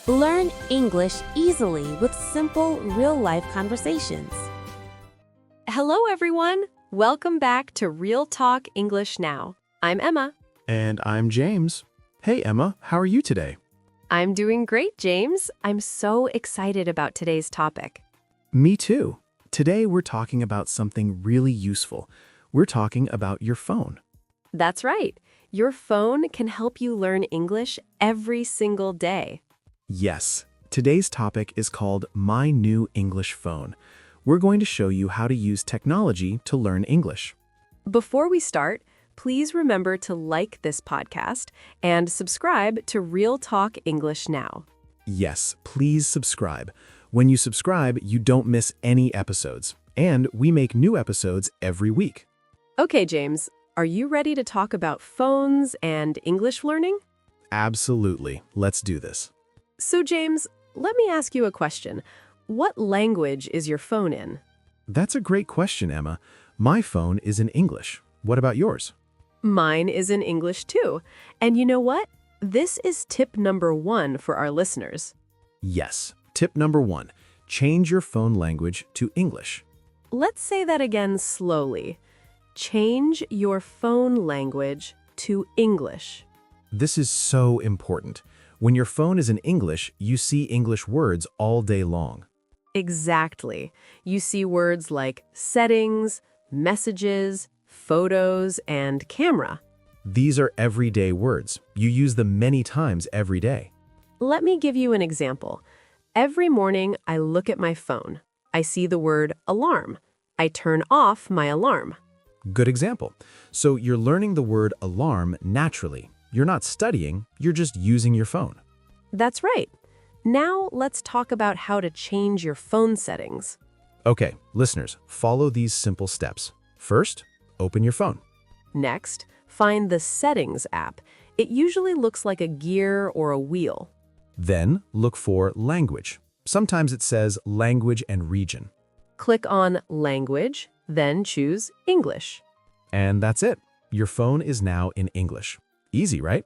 Learn English easily with simple, real-life conversations. Hello, everyone. Welcome back to Real Talk English Now. I'm Emma. And I'm James. Hey, Emma, how are you today? I'm doing great, James. I'm so excited about today's topic. Me too. Today we're talking about something really useful. We're talking about your phone. That's right. Your phone can help you learn English every single day. Yes, today's topic is called My New English Phone. We're going to show you how to use technology to learn English. Before we start, please remember to like this podcast and subscribe to Real Talk English Now. Yes, please subscribe. When you subscribe, you don't miss any episodes. And we make new episodes every week. Okay, James, are you ready to talk about phones and English learning? Absolutely. Let's do this. So, James, let me ask you a question. What language is your phone in? That's a great question, Emma. My phone is in English. What about yours? Mine is in English too. And you know what? This is tip number 1 for our listeners. Yes. Tip number 1, change your phone language to English. Let's say that again slowly. Change your phone language to English. This is so important. When your phone is in English, you see English words all day long. Exactly. You see words like settings, messages, photos, and camera. These are everyday words. You use them many times every day. Let me give you an example. Every morning, I look at my phone. I see the word alarm. I turn off my alarm. Good example. So you're learning the word alarm naturally. You're not studying, you're just using your phone. That's right. Now let's talk about how to change your phone settings. Okay, listeners, follow these simple steps. First, open your phone. Next, find the Settings app. It usually looks like a gear or a wheel. Then, look for language. Sometimes it says language and region. Click on Language, then choose English. And that's it. Your phone is now in English. Easy, right?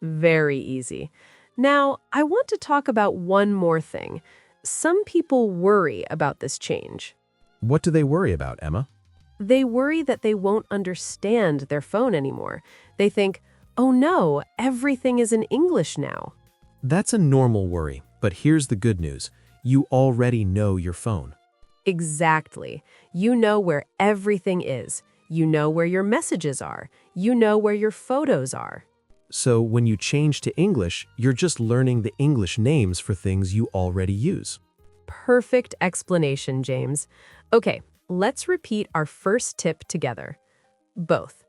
Very easy. Now, I want to talk about one more thing. Some people worry about this change. What do they worry about, Emma? They worry that they won't understand their phone anymore. They think, oh no, everything is in English now. That's a normal worry, but here's the good news. You already know your phone. Exactly. You know where everything is. You know where your messages are. You know where your photos are. So when you change to English, you're just learning the English names for things you already use. Perfect explanation, James. Okay, let's repeat our first tip together. Both.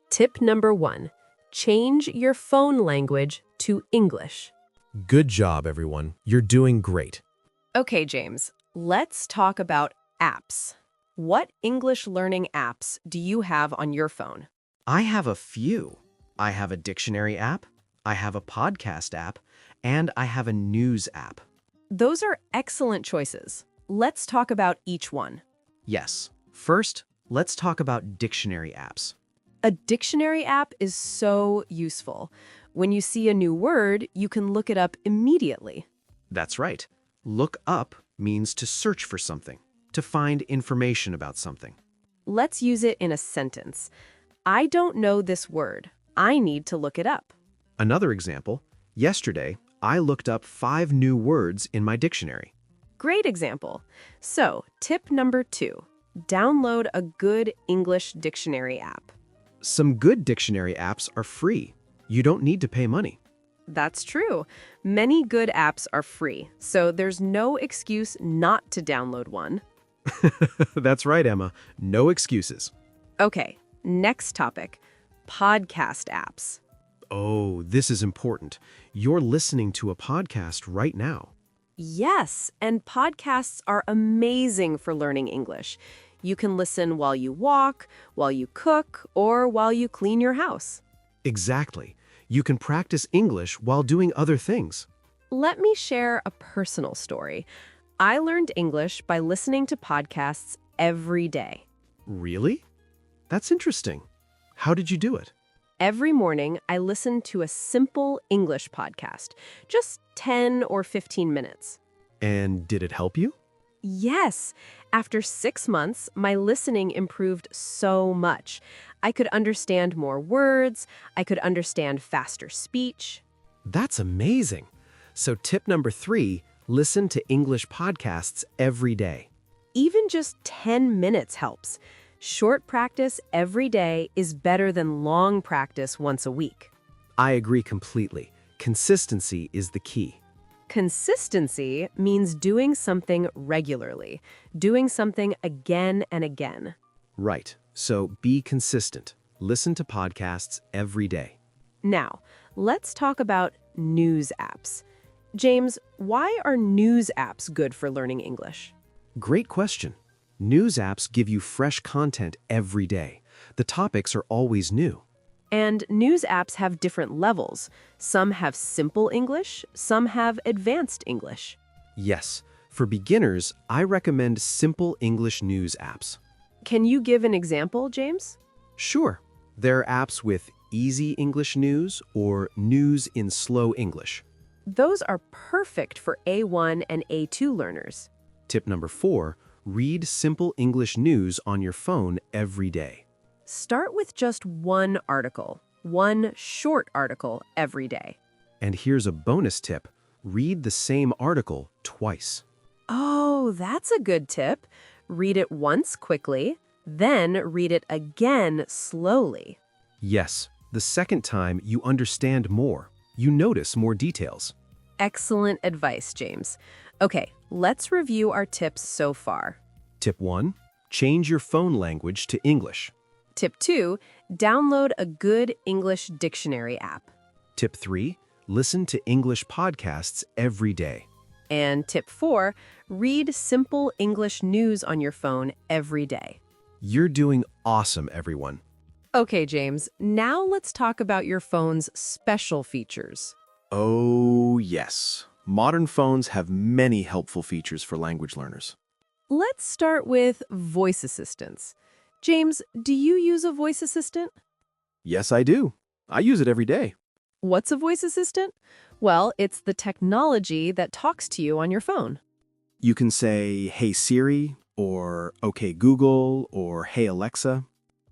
Tip number 1, change your phone language to English. Good job, everyone. You're doing great. Okay, James, let's talk about apps. What English learning apps do you have on your phone? I have a few. I have a dictionary app, I have a podcast app, and I have a news app. Those are excellent choices. Let's talk about each one. Yes. First, let's talk about dictionary apps. A dictionary app is so useful. When you see a new word, you can look it up immediately. That's right. Look up means to search for something, to find information about something. Let's use it in a sentence. I don't know this word. I need to look it up. Another example, yesterday, I looked up 5 new words in my dictionary. Great example. So, tip number 2, download a good English dictionary app. Some good dictionary apps are free. You don't need to pay money. That's true. Many good apps are free, so there's no excuse not to download one. That's right, Emma. No excuses. Okay, next topic, podcast apps. Oh, this is important. You're listening to a podcast right now. Yes, and podcasts are amazing for learning English. You can listen while you walk, while you cook, or while you clean your house. Exactly. You can practice English while doing other things. Let me share a personal story. I learned English by listening to podcasts every day. Really? That's interesting. How did you do it? Every morning, I listen to a simple English podcast, just 10 or 15 minutes. And did it help you? Yes, after 6 months, my listening improved so much. I could understand more words, I could understand faster speech. That's amazing. So tip number 3, listen to English podcasts every day. Even just 10 minutes helps. Short practice every day is better than long practice once a week. I agree completely. Consistency is the key. Consistency means doing something regularly, doing something again and again. Right. So be consistent. Listen to podcasts every day. Now, let's talk about news apps. James, why are news apps good for learning English? Great question. News apps give you fresh content every day. The topics are always new. And news apps have different levels. Some have simple English, some have advanced English. Yes, for beginners, I recommend simple English news apps. Can you give an example, James? Sure, there are apps with easy English news or news in slow English. Those are perfect for A1 and A2 learners. Tip number 4, read simple English news on your phone every day. Start with just one article, one short article every day. And here's a bonus tip, read the same article twice. Oh, that's a good tip. Read it once quickly, then read it again slowly. Yes, the second time you understand more. You notice more details. Excellent advice, James. Okay, let's review our tips so far. Tip 1, change your phone language to English. Tip 2, download a good English dictionary app. Tip 3, listen to English podcasts every day. And tip 4, read simple English news on your phone every day. You're doing awesome, everyone. Okay, James, now let's talk about your phone's special features. Oh, yes. Modern phones have many helpful features for language learners. Let's start with voice assistants. James, do you use a voice assistant? Yes, I do. I use it every day. What's a voice assistant? Well, it's the technology that talks to you on your phone. You can say, "Hey Siri," or "Okay Google," or "Hey Alexa."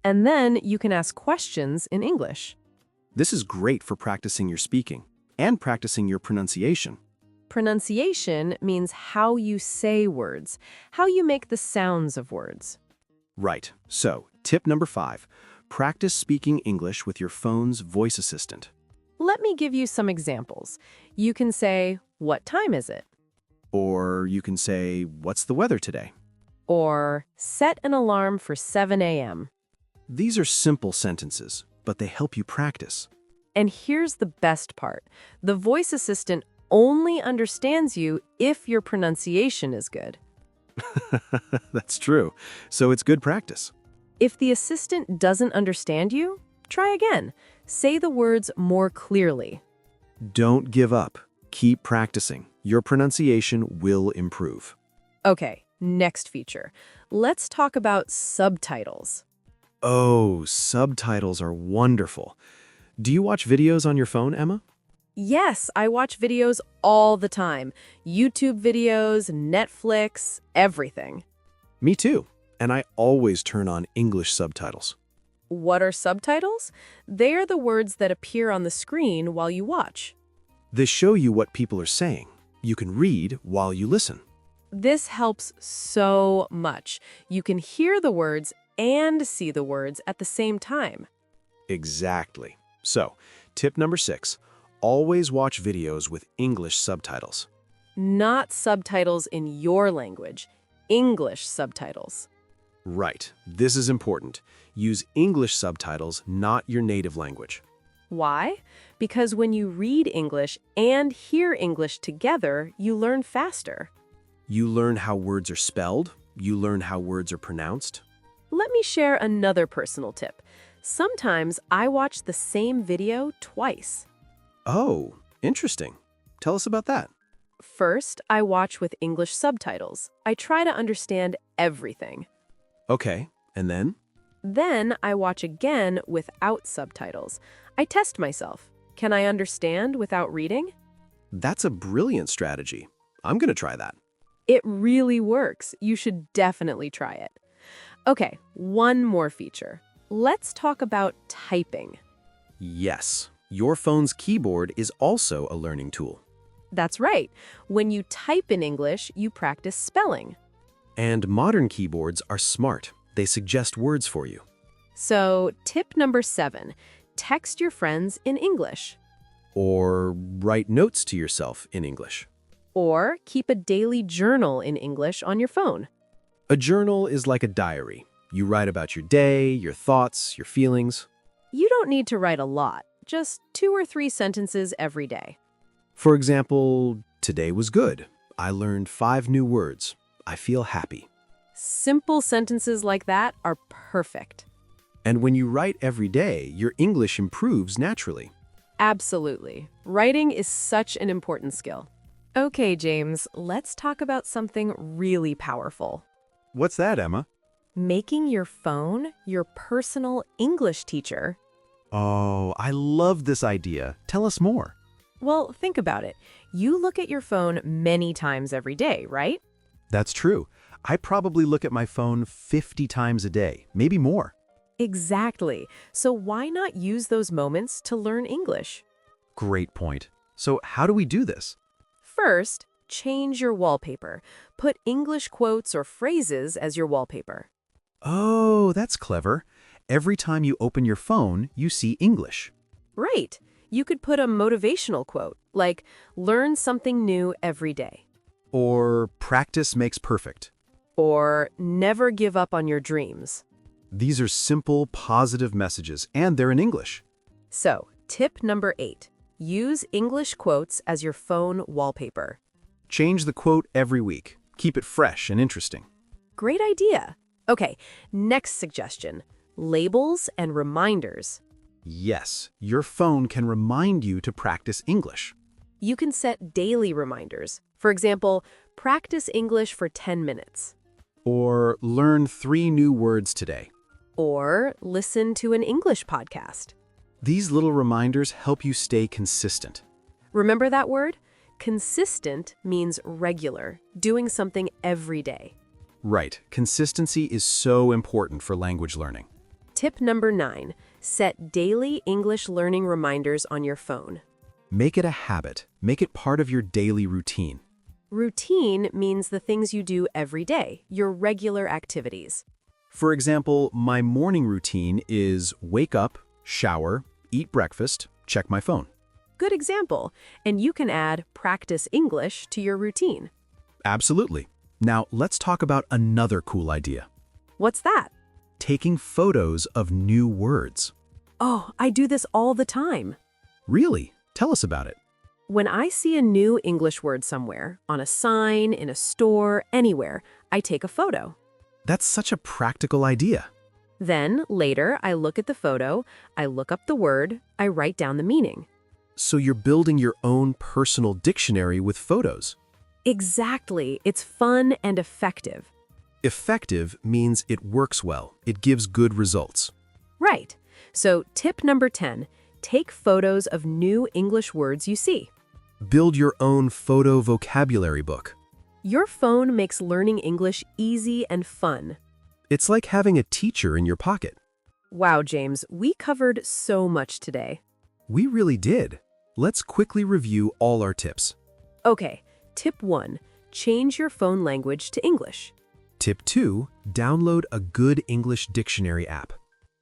And then you can ask questions in English. This is great for practicing your speaking and practicing your pronunciation. Pronunciation means how you say words, how you make the sounds of words. Right. So, tip number 5, practice speaking English with your phone's voice assistant. Let me give you some examples. You can say, "What time is it?" Or you can say, "What's the weather today?" Or, "Set an alarm for 7 a.m." These are simple sentences, but they help you practice. And here's the best part. The voice assistant only understands you if your pronunciation is good. That's true. So it's good practice. If the assistant doesn't understand you, try again. Say the words more clearly. Don't give up. Keep practicing. Your pronunciation will improve. Okay, next feature. Let's talk about subtitles. Oh, subtitles are wonderful. Do you watch videos on your phone, Emma? Yes, I watch videos all the time. YouTube videos, Netflix, everything. Me too. And I always turn on English subtitles. What are subtitles? They are the words that appear on the screen while you watch. They show you what people are saying. You can read while you listen. This helps so much. You can hear the words and see the words at the same time. Exactly. So, tip number 6, always watch videos with English subtitles. Not subtitles in your language, English subtitles. Right. This is important. Use English subtitles, not your native language. Why? Because when you read English and hear English together, you learn faster. You learn how words are spelled. You learn how words are pronounced. Let me share another personal tip. Sometimes I watch the same video twice. Oh, interesting. Tell us about that. First, I watch with English subtitles. I try to understand everything. Okay, and then? Then I watch again without subtitles. I test myself. Can I understand without reading? That's a brilliant strategy. I'm going to try that. It really works. You should definitely try it. Okay, one more feature. Let's talk about typing. Yes, your phone's keyboard is also a learning tool. That's right. When you type in English, you practice spelling. And modern keyboards are smart. They suggest words for you. So, tip number 7, text your friends in English. Or write notes to yourself in English. Or keep a daily journal in English on your phone. A journal is like a diary. You write about your day, your thoughts, your feelings. You don't need to write a lot, just 2 or 3 sentences every day. For example, today was good. I learned 5 new words. I feel happy. Simple sentences like that are perfect. And when you write every day, your English improves naturally. Absolutely. Writing is such an important skill. Okay, James, let's talk about something really powerful. What's that, Emma? Making your phone your personal English teacher. Oh, I love this idea. Tell us more. Well, think about it. You look at your phone many times every day, right? That's true. I probably look at my phone 50 times a day, maybe more. Exactly. So why not use those moments to learn English? Great point. So how do we do this? First, change your wallpaper. Put English quotes or phrases as your wallpaper. Oh, that's clever. Every time you open your phone, you see English. Right. You could put a motivational quote, like, learn something new every day. Or practice makes perfect. Or never give up on your dreams. These are simple, positive messages, and they're in English. So, tip number 8. Use English quotes as your phone wallpaper. Change the quote every week. Keep it fresh and interesting. Great idea. Okay, next suggestion. Labels and reminders. Yes, your phone can remind you to practice English. You can set daily reminders. For example, practice English for 10 minutes. Or learn 3 new words today. Or listen to an English podcast. These little reminders help you stay consistent. Remember that word? Consistent means regular, doing something every day. Right, consistency is so important for language learning. Tip number 9. Set daily English learning reminders on your phone. Make it a habit. Make it part of your daily routine. Routine means the things you do every day, your regular activities. For example, my morning routine is wake up, shower, eat breakfast, check my phone. Good example. And you can add practice English to your routine. Absolutely. Now, let's talk about another cool idea. What's that? Taking photos of new words. Oh, I do this all the time. Really? Tell us about it. When I see a new English word somewhere, on a sign, in a store, anywhere, I take a photo. That's such a practical idea. Then, later, I look at the photo, I look up the word, I write down the meaning. So you're building your own personal dictionary with photos. Exactly. It's fun and effective. Effective means it works well. It gives good results. Right. So, tip number 10, take photos of new English words you see. Build your own photo vocabulary book. Your phone makes learning English easy and fun. It's like having a teacher in your pocket. Wow, James, we covered so much today. We really did. Let's quickly review all our tips. Okay, tip 1, change your phone language to English. Tip 2, download a good English dictionary app.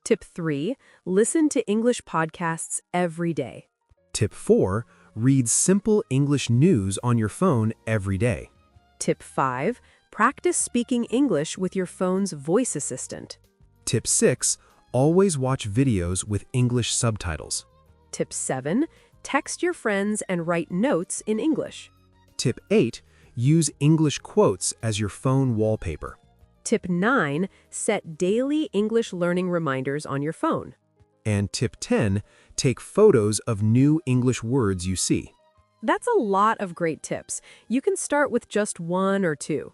Tip 3, listen to English podcasts every day. Tip 4, read simple English news on your phone every day. Tip 5, practice speaking English with your phone's voice assistant. Tip 6, always watch videos with English subtitles. Tip 7, text your friends and write notes in English. Tip 8, use English quotes as your phone wallpaper. Tip 9, set daily English learning reminders on your phone. And tip 10, take photos of new English words you see. That's a lot of great tips. You can start with just 1 or 2.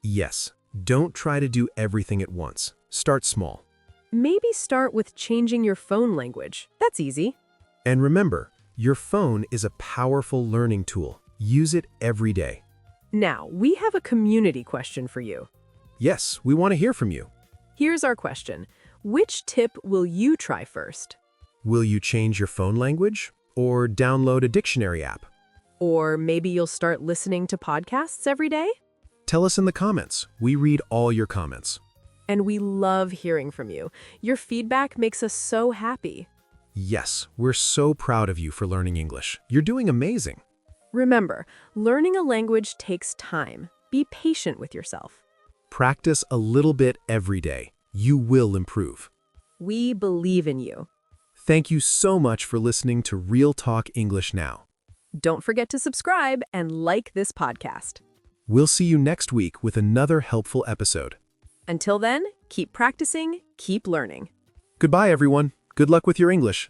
Yes, don't try to do everything at once. Start small. Maybe start with changing your phone language. That's easy. And remember, your phone is a powerful learning tool. Use it every day. Now, we have a community question for you. Yes, we want to hear from you. Here's our question. Which tip will you try first? Will you change your phone language or download a dictionary app? Or maybe you'll start listening to podcasts every day? Tell us in the comments. We read all your comments. And we love hearing from you. Your feedback makes us so happy. Yes, we're so proud of you for learning English. You're doing amazing. Remember, learning a language takes time. Be patient with yourself. Practice a little bit every day. You will improve. We believe in you. Thank you so much for listening to Real Talk English Now. Don't forget to subscribe and like this podcast. We'll see you next week with another helpful episode. Until then, keep practicing, keep learning. Goodbye, everyone. Good luck with your English.